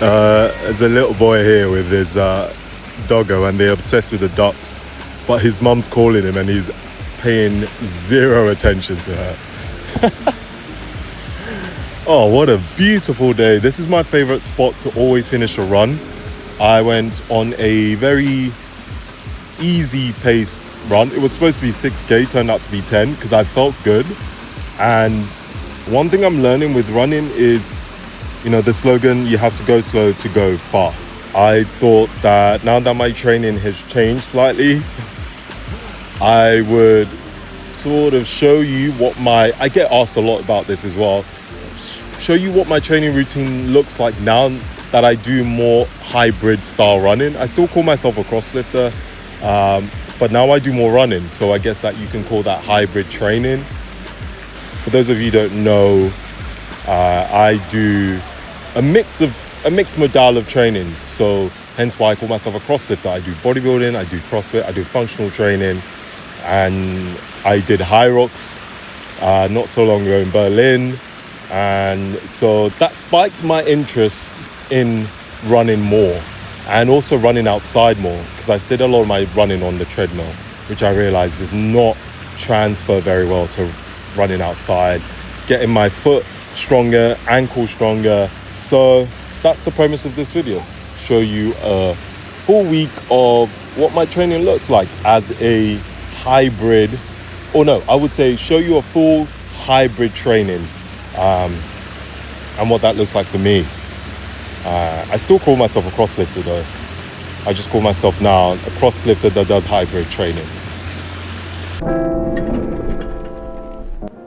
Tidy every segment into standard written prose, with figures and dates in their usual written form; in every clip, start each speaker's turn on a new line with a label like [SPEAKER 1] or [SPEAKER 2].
[SPEAKER 1] There's a little boy here with his doggo and they're obsessed with the ducks, but his mum's calling him and he's paying zero attention to her. Oh, what a beautiful day. This is my favorite spot to always finish a run. I went on a very easy paced run. It was supposed to be 6K, turned out to be 10 because I felt good. And one thing I'm learning with running is, you know, the slogan, you have to go slow to go fast. I thought that now that my training has changed slightly, I would sort of show you what I get asked a lot about this as well, show you what my training routine looks like now that I do more hybrid style running. I still call myself a crosslifter, but now I do more running. So I guess that you can call that hybrid training. For those of you who don't know, I do a mixed modal of training. So hence why I call myself a crosslifter. I do bodybuilding, I do CrossFit, I do functional training, and I did high rocks not so long ago in Berlin. And so that spiked my interest in running more and also running outside more, because I did a lot of my running on the treadmill, which I realized does not transfer very well to running outside, getting my foot stronger, ankle stronger. So that's the premise of this video. Show you a full week of what my training looks like as a hybrid, or no, I would say show you a full hybrid training and what that looks like for me. I still call myself a crosslifter though. I just call myself now a crosslifter that does hybrid training.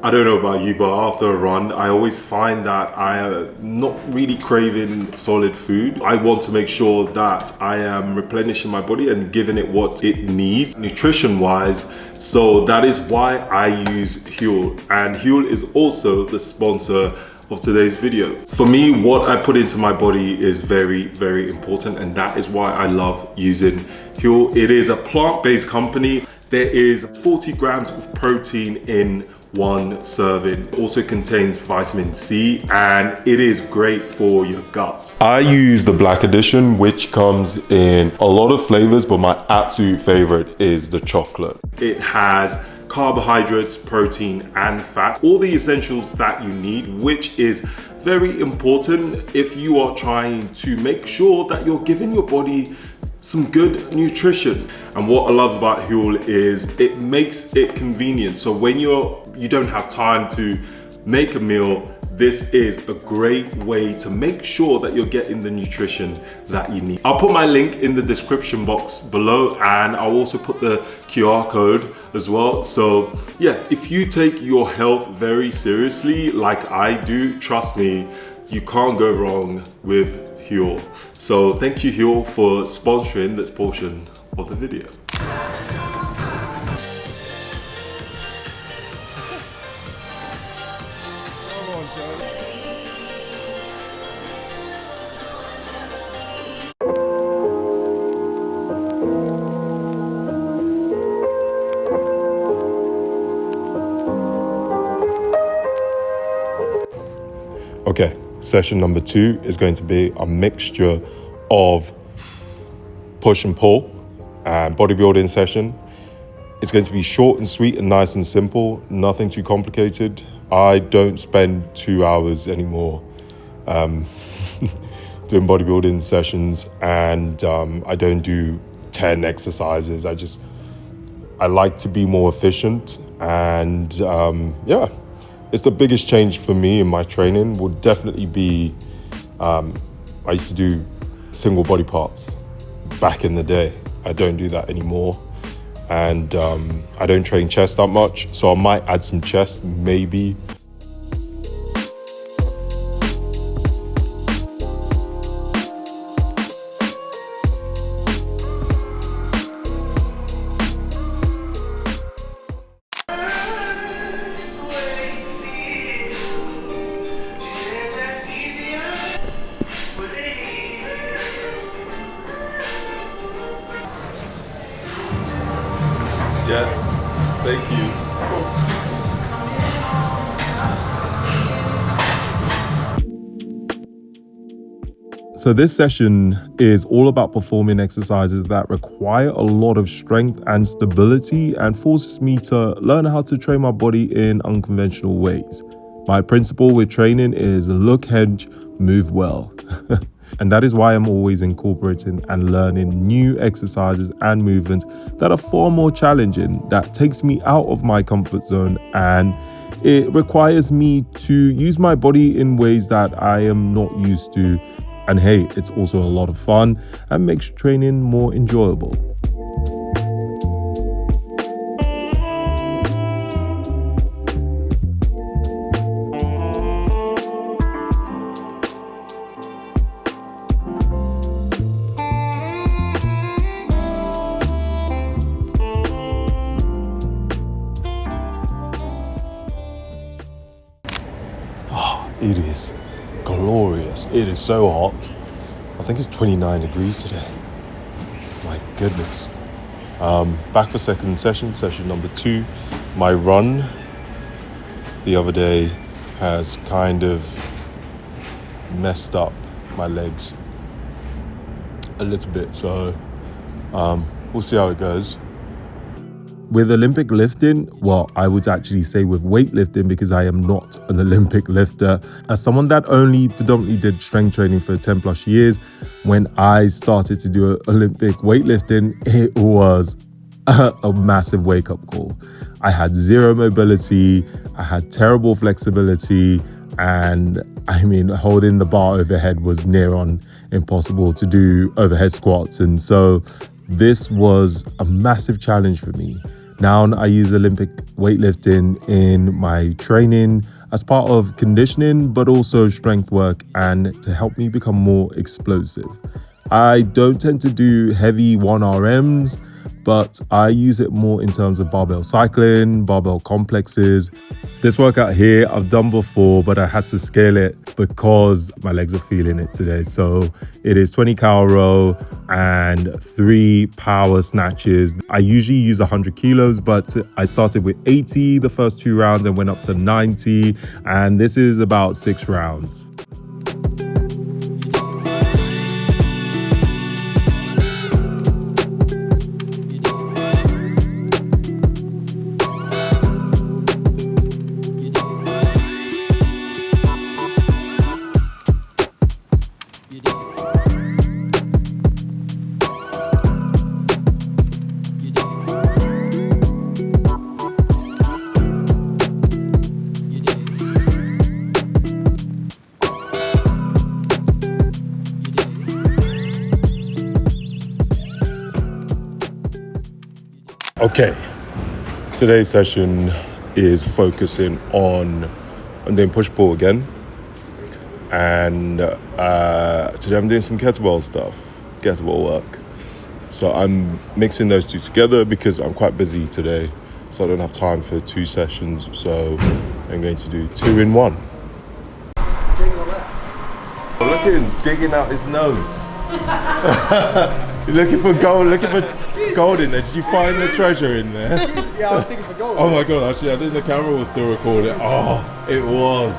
[SPEAKER 1] I don't know about you, but after a run, I always find that I am not really craving solid food. I want to make sure that I am replenishing my body and giving it what it needs nutrition-wise. So that is why I use Huel. And Huel is also the sponsor of today's video. For me, what I put into my body is very, very important. And that is why I love using Huel. It is a plant-based company. There is 40 grams of protein in one serving. It also contains vitamin C and it is great for your gut. I use the black edition, which comes in a lot of flavors, but my absolute favorite is the chocolate. It has carbohydrates, protein and fat, all the essentials that you need, which is very important if you are trying to make sure that you're giving your body some good nutrition. And what I love about Huel is it makes it convenient. So when you don't have time to make a meal, this is a great way to make sure that you're getting the nutrition that you need. I'll put my link in the description box below, and I'll also put the QR code as well. So yeah, if you take your health very seriously like I do, trust me, you can't go wrong with Huel. So thank you, Huel, for sponsoring this portion of the video. Okay, session number 2 is going to be a mixture of push and pull and bodybuilding session. It's going to be short and sweet and nice and simple, nothing too complicated. I don't spend 2 hours anymore doing bodybuilding sessions, and I don't do 10 exercises. I like to be more efficient, and yeah. It's the biggest change for me in my training would definitely be, I used to do single body parts back in the day. I don't do that anymore. And I don't train chest that much. So I might add some chest, maybe. Yeah, thank you. So this session is all about performing exercises that require a lot of strength and stability and forces me to learn how to train my body in unconventional ways. My principle with training is look hedge, move well. And that is why I'm always incorporating and learning new exercises and movements that are far more challenging, that takes me out of my comfort zone, and it requires me to use my body in ways that I am not used to. And hey, it's also a lot of fun and makes training more enjoyable. It is glorious. It is so hot. I think it's 29 degrees today. My goodness. Back for second session number 2. My run the other day has kind of messed up my legs a little bit. So we'll see how it goes. With Olympic lifting, well, I would actually say with weightlifting, because I am not an Olympic lifter. As someone that only predominantly did strength training for 10 plus years, when I started to do Olympic weightlifting, it was a massive wake-up call. I had zero mobility, I had terrible flexibility, and I mean, holding the bar overhead was near on impossible to do overhead squats. And so this was a massive challenge for me. Now I use Olympic weightlifting in my training as part of conditioning, but also strength work and to help me become more explosive. I don't tend to do heavy 1RMs, but I use it more in terms of barbell cycling, barbell complexes. This workout here I've done before, but I had to scale it because my legs were feeling it today. So it is 20 cow row and 3 power snatches. I usually use 100 kilos, but I started with 80 the first 2 rounds and went up to 90. And this is about 6 rounds. Okay, today's session is focusing on, I'm doing push-pull again, and today I'm doing some kettlebell stuff, kettlebell work. So I'm mixing those two together because I'm quite busy today, so I don't have time for 2 sessions, so I'm going to do 2 in 1. Look at him digging out his nose. You're looking for gold, gold in there. Did you find the treasure in there?
[SPEAKER 2] Yeah, I was looking for gold.
[SPEAKER 1] Oh my God, actually I think the camera was still recording. Oh, it was.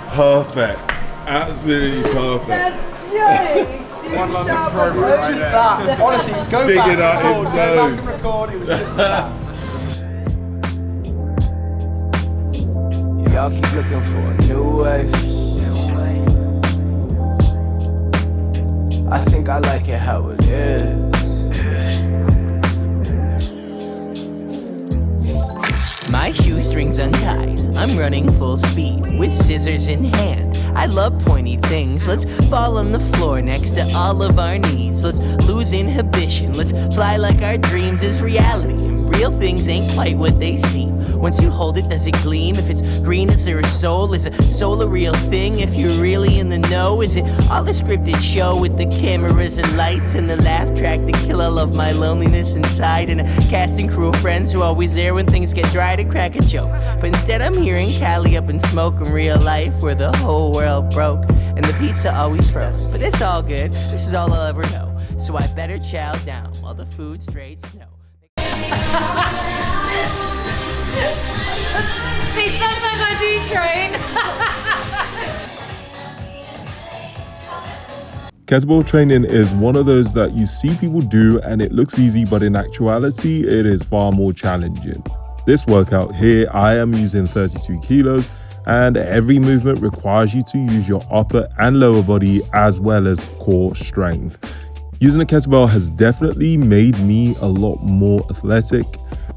[SPEAKER 1] Perfect. Absolutely perfect.
[SPEAKER 3] That's Jake!
[SPEAKER 2] One London program right just there. That. Honestly, go
[SPEAKER 1] digging
[SPEAKER 2] back
[SPEAKER 1] out his nose.
[SPEAKER 2] and record, it was just that.
[SPEAKER 4] Y'all keep looking for a new wave. I think I like it how it is.
[SPEAKER 5] My shoestrings untied, I'm running full speed with scissors in hand. I love pointy things. Let's fall on the floor next to all of our needs. Let's lose inhibition. Let's fly like our dreams is reality. And real things ain't quite what they seem. Once you hold it, does it gleam? If it's green, is there a soul? Is a soul a real thing? If you're really in the know, is it all a scripted show with the cameras and lights and the laugh track to kill all of my loneliness inside, and a casting crew of friends who are always there when things get dry to crack a joke? But instead I'm hearing Cali up in smoke in real life where the whole world broke and the pizza always froze. But it's all good, this is all I'll ever know, so I better chow down while the food straight snow.
[SPEAKER 3] See, sometimes I do train.
[SPEAKER 1] Kettlebell training is one of those that you see people do and it looks easy, but in actuality, it is far more challenging. This workout here, I am using 32 kilos and every movement requires you to use your upper and lower body as well as core strength. Using a kettlebell has definitely made me a lot more athletic,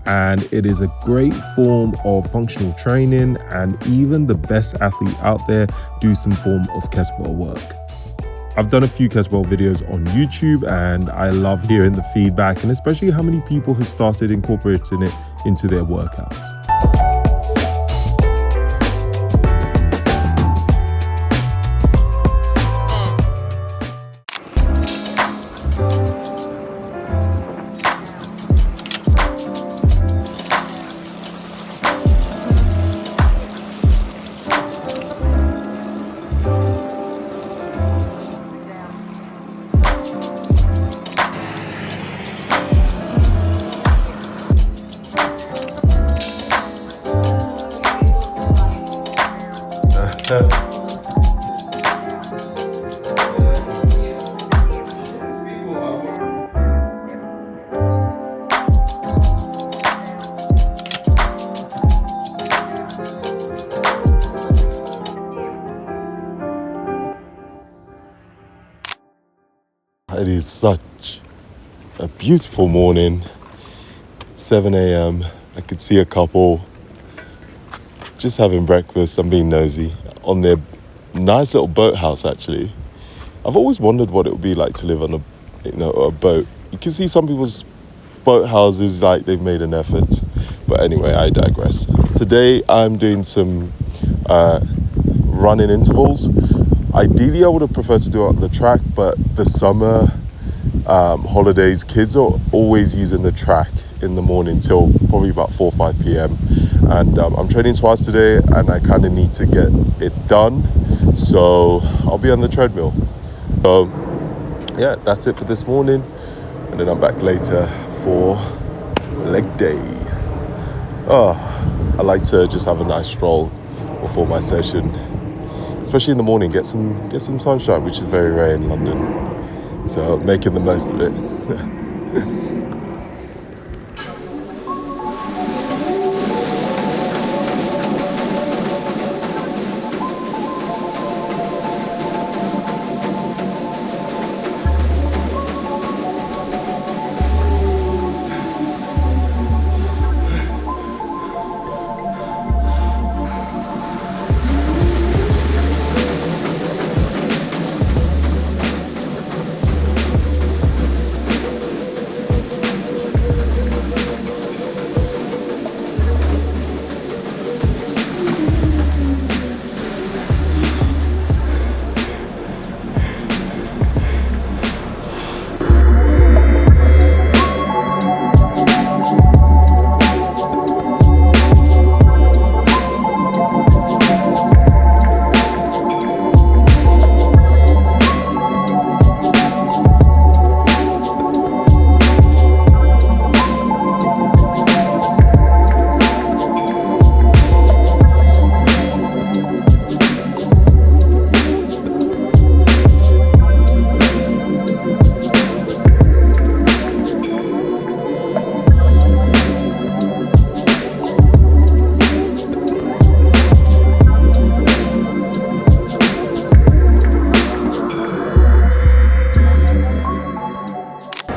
[SPEAKER 1] and it is a great form of functional training, and even the best athlete out there do some form of kettlebell work. I've done a few kettlebell videos on YouTube and I love hearing the feedback, and especially how many people have started incorporating it into their workouts. It is such a beautiful morning. It's 7 a.m. I could see a couple just having breakfast. I'm being nosy on their nice little boathouse. Actually, I've always wondered what it would be like to live on a boat. You can see some people's boat houses like they've made an effort, but anyway, I digress. Today I'm doing some running intervals. Ideally, I would have preferred to do it on the track, but the summer holidays, kids are always using the track in the morning till probably about 4 or 5 p.m. And I'm training twice today and I kind of need to get it done. So I'll be on the treadmill. So yeah, that's it for this morning. And then I'm back later for leg day. I like to just have a nice stroll before my session. Especially in the morning, get some sunshine, which is very rare in London. So making the most of it.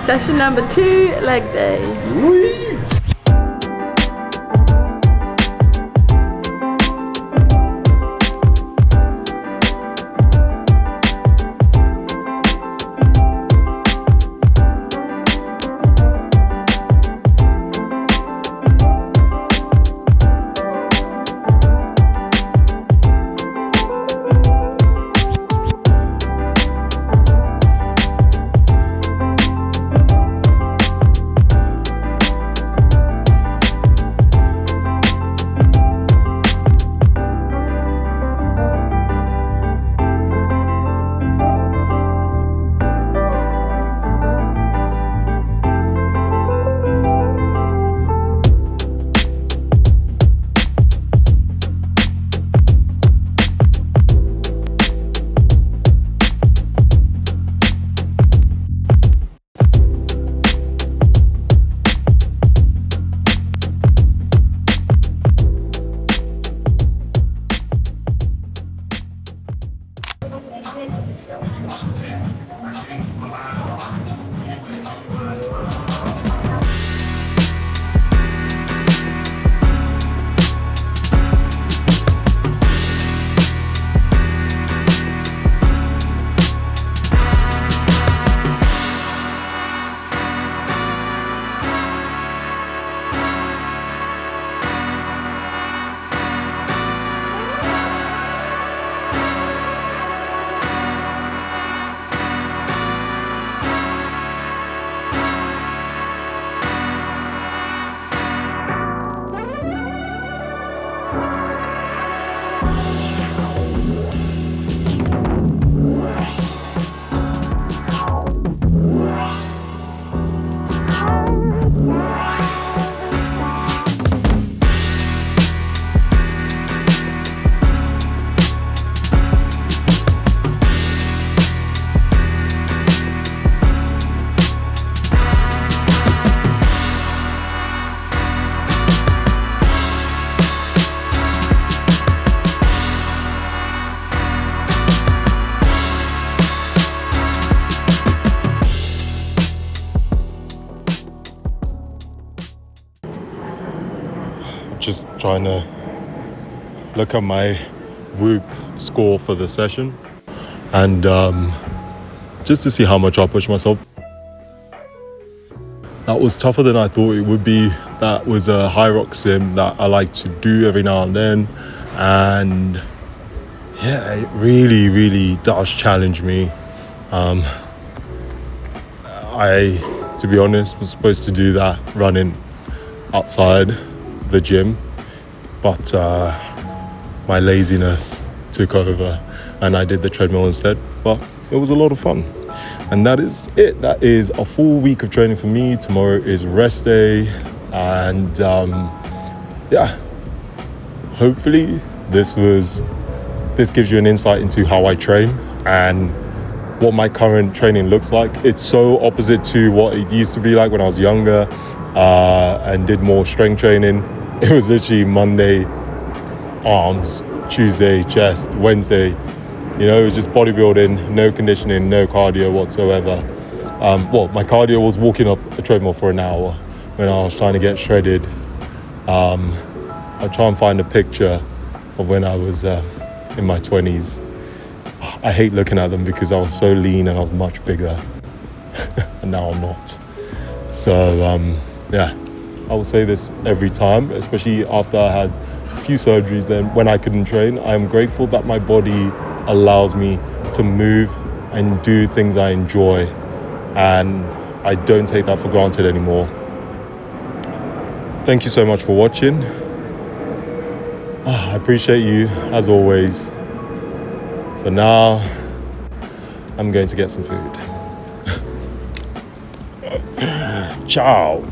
[SPEAKER 3] Session number 2, leg day.
[SPEAKER 1] just trying to look at my Whoop score for the session, and just to see how much I push myself. That was tougher than I thought it would be. That was a high rock sim that I like to do every now and then, and yeah, it really, really does challenge me. I, to be honest, was supposed to do that running outside the gym, but my laziness took over and I did the treadmill instead. But it was a lot of fun. And that is it. That is a full week of training for me. Tomorrow is rest day. And yeah, hopefully this gives you an insight into how I train and what my current training looks like. It's so opposite to what it used to be like when I was younger and did more strength training. It was literally Monday, arms, Tuesday, chest, Wednesday. You know, it was just bodybuilding, no conditioning, no cardio whatsoever. Well, my cardio was walking up a treadmill for an hour when I was trying to get shredded. I'll try and find a picture of when I was in my 20s. I hate looking at them because I was so lean and I was much bigger. And now I'm not. So, yeah, I will say this every time, especially after I had a few surgeries then when I couldn't train. I'm grateful that my body allows me to move and do things I enjoy, and I don't take that for granted anymore. Thank you so much for watching. I appreciate you as always. For now, I'm going to get some food. Ciao.